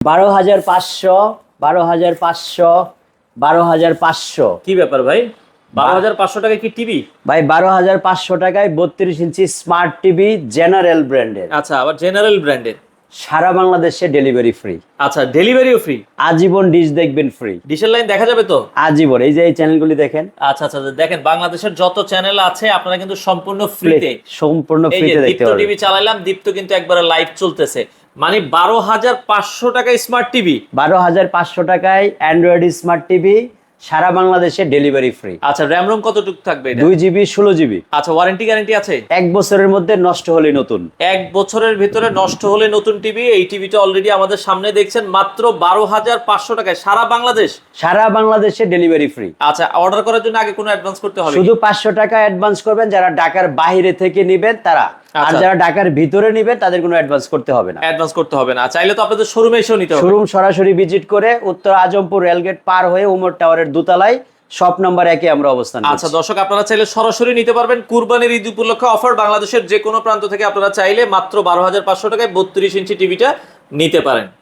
12,500, 12,500, 12,500। কি ব্যাপার ভাই? 12,500 টাকায় কি টিভি? ভাই 12,500 টাকায় 32 ইঞ্চি স্মার্ট টিভি, জেনারেল ব্র্যান্ডের, আচ্ছা, আবার জেনারেল ব্র্যান্ডের। সারা বাংলাদেশে ডেলিভারি ফ্রি। আচ্ছা, ডেলিভারিও ফ্রি? আজীবন ডিশ দেখবেন ফ্রি। ডিশের লাইন দেখা যাবে তো? আজীবন। এই যে এই চ্যানেলগুলি দেখেন। আচ্ছা আচ্ছা, দেখেন বাংলাদেশের যত চ্যানেল আছে আপনারা কিন্তু সম্পূর্ণ ফ্রিতে, সম্পূর্ণ এই যে ফ্রিতে দেখতে দীপ্ত পারবেন। টিভি চালাইলাম, দীপ্ত কিন্তু একবারে লাইভ চলতেছে। মানে 12,500 টাকায় স্মার্ট টিভি। 12,500 টাকায় অ্যান্ড্রয়েড স্মার্ট টিভি, সারা বাংলাদেশে ডেলিভারি ফ্রি। আচ্ছা, র্যাম রোম কতটুকু থাকবে এটা? 2GB 16GB। আচ্ছা, ওয়ারেন্টি গ্যারান্টি আছে? 1 বছরের মধ্যে নষ্ট হলে নতুন। 1 বছরের ভিতরে নষ্ট হলে নতুন টিভি। এই টিভিটা অলরেডি আমাদের সামনে দেখছেন মাত্র 12,500 টাকায় সারা বাংলাদেশ। সারা বাংলাদেশে ডেলিভারি ফ্রি। আচ্ছা, অর্ডার করার জন্য আগে কোনো অ্যাডভান্স করতে হবে? শুধু 500 টাকা অ্যাডভান্স করবেন যারা ঢাকার বাইরে থেকে নেবেন তারা। আর আচ্ছা। যারা ঢাকার ভিতরে নেবেন তাদের কোনো অ্যাডভান্স করতে হবে না। অ্যাডভান্স করতে হবে না, চাইলে তো আপনাদের শোরুমে এসেও নিতে হবে। শোরুম সরাসরি ভিজিট করে উত্তর আজমপুর রেলগেট পার হয়ে উমর টাওয়ারের দোতলায় শপ নাম্বার 1 এ আমরা অবস্থান করছি। আচ্ছা দর্শক, আপনারা চাইলে সরাসরি নিতে পারবেন। কুরবানির ঈদ উপলক্ষে অফার, বাংলাদেশের যে কোনো প্রান্ত থেকে আপনারা চাইলে মাত্র 12,500 টাকায় 32 ইঞ্চি টিভিটা নিতে পারেন।